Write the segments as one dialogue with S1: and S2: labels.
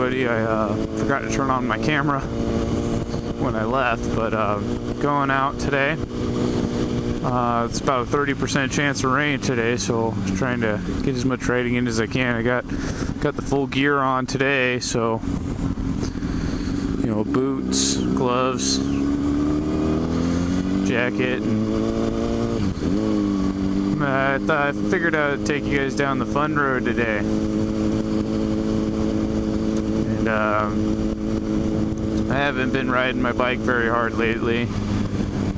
S1: everybody. I forgot to turn on my camera when I left, but going out today. It's about a 30% chance of rain today, so I'm trying to get as much riding in as I can. I got the full gear on today, so you know, boots, gloves, jacket, and I figured I'd take you guys down the fun road today. And I haven't been riding my bike very hard lately.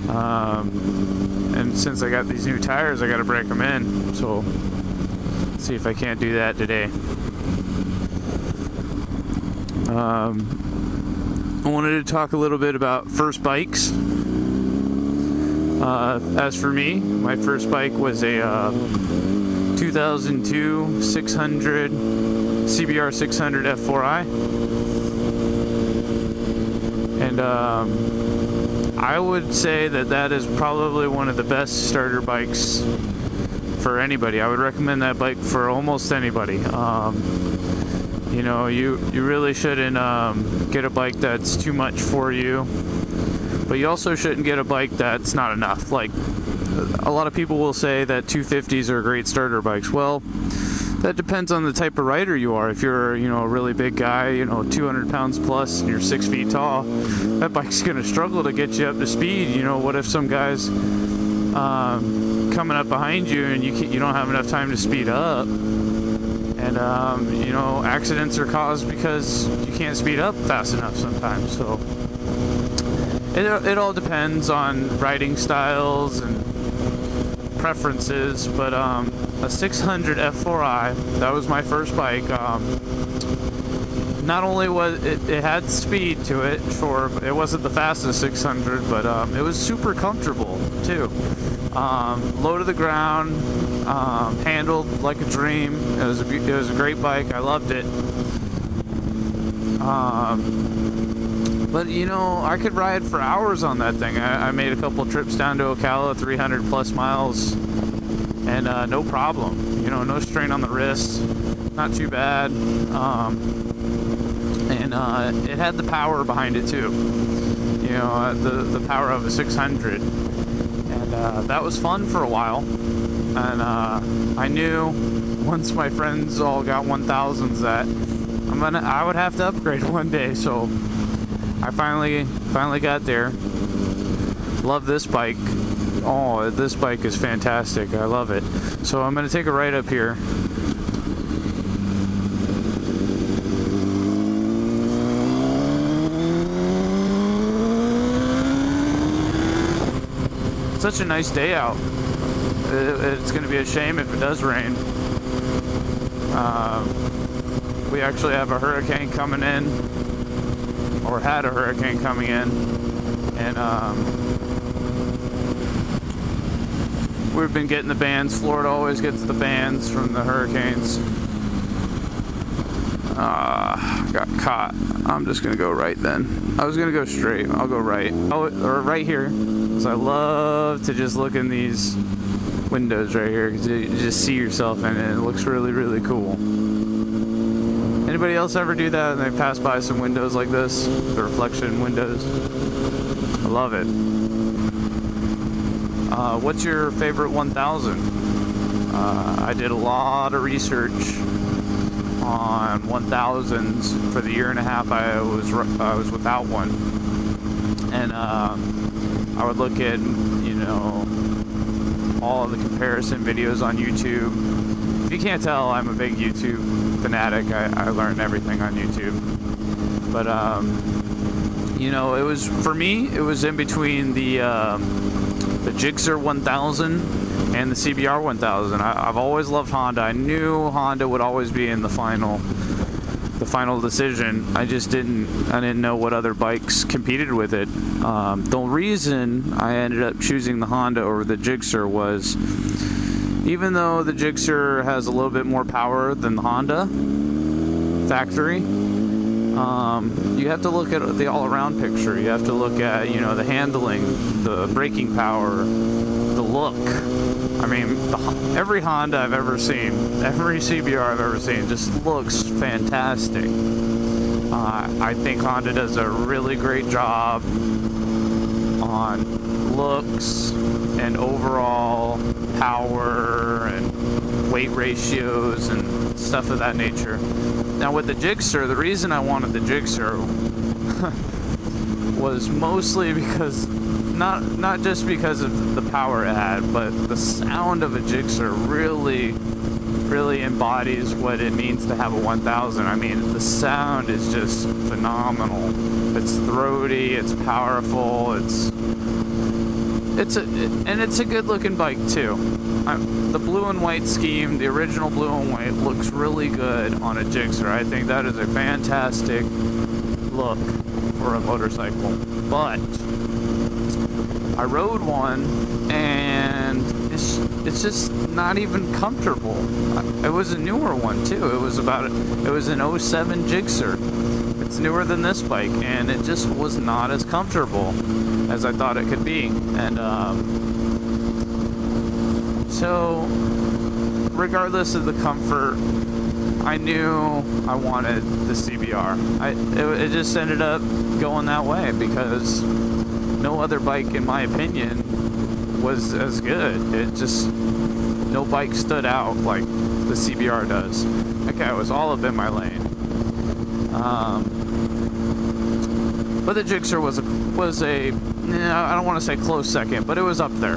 S1: And since I got these new tires, I gotta break them in. So, let's see if I can't do that today. I wanted to talk a little bit about first bikes. As for me, my first bike was a 2002 600 CBR 600 F4i, and I would say that is probably one of the best starter bikes for anybody. I would recommend that bike for almost anybody. You know, you really shouldn't get a bike that's too much for you, but you also shouldn't get a bike that's not enough. Like, a lot of people will say that 250s are great starter bikes. Well, that depends on the type of rider you are. If you're, you know, a really big guy, you know, 200 pounds plus, and you're 6 feet tall, that bike's gonna struggle to get you up to speed. You know, what if some guy's coming up behind you and you don't have enough time to speed up? And you know, accidents are caused because you can't speed up fast enough sometimes. So it all depends on riding styles and preferences. But a 600 F4i, that was my first bike. Not only was it had speed to it, sure, it wasn't the fastest 600, but it was super comfortable too. Low to the ground, handled like a dream. It was a great bike. I loved it. But you know, I could ride for hours on that thing. I made a couple trips down to Ocala, 300 plus miles, and no problem. You know, no strain on the wrist, not too bad. And it had the power behind it too. You know, the power of a 600. And that was fun for a while. And I knew once my friends all got 1000s that I would have to upgrade one day. So I finally got there. Love this bike. Oh, this bike is fantastic. I love it. So I'm gonna take a ride up here. Such a nice day out. It's going to be a shame if it does rain. We actually have a hurricane coming in, or had a hurricane coming in, and we've been getting the bans. Florida always gets the bans from the hurricanes. Got caught. I'm just going to go right then. I was going to go straight. I'll go right. Or right here. I love to just look in these windows right here because you just see yourself in it. It looks really, really cool. Anybody else ever do that and they pass by some windows like this? The reflection windows. I love it. What's your favorite 1000? I did a lot of research on 1000s for the year and a half I was without one, and I would look at, you know, all of the comparison videos on YouTube. If you can't tell, I'm a big YouTube fanatic. I learn everything on YouTube. But you know, it was, for me, it was in between the Gixxer 1000 and the CBR 1000. I've always loved Honda. I knew Honda would always be in the final decision. I didn't know what other bikes competed with it. The reason I ended up choosing the Honda over the Gixxer was, even though the Gixxer has a little bit more power than the Honda factory, you have to look at the all-around picture. You have to look at, you know, the handling, the braking power, the look. I mean, every Honda I've ever seen, every CBR I've ever seen just looks fantastic. I think Honda does a really great job on looks and overall power and weight ratios and stuff of that nature. Now with the Gixxer, the reason I wanted the Gixxer was mostly because not just because of the power it had, but the sound of a Gixxer really embodies what it means to have a 1000. I mean, the sound is just phenomenal. It's throaty, it's powerful, it's a good looking bike too. The blue and white scheme, the original blue and white, looks really good on a Gixxer. I think that is a fantastic look for a motorcycle. But I rode one and it's just not even comfortable. It was a newer one too. It was an 07 Gixxer. It's newer than this bike, and it just was not as comfortable as I thought it could be. And so regardless of the comfort, I knew I wanted the CBR. It just ended up going that way because no other bike, in my opinion, was as good. It just, no bike stood out like the CBR does. Okay, it was all up in my lane. But the Gixxer was a I don't want to say close second, but it was up there.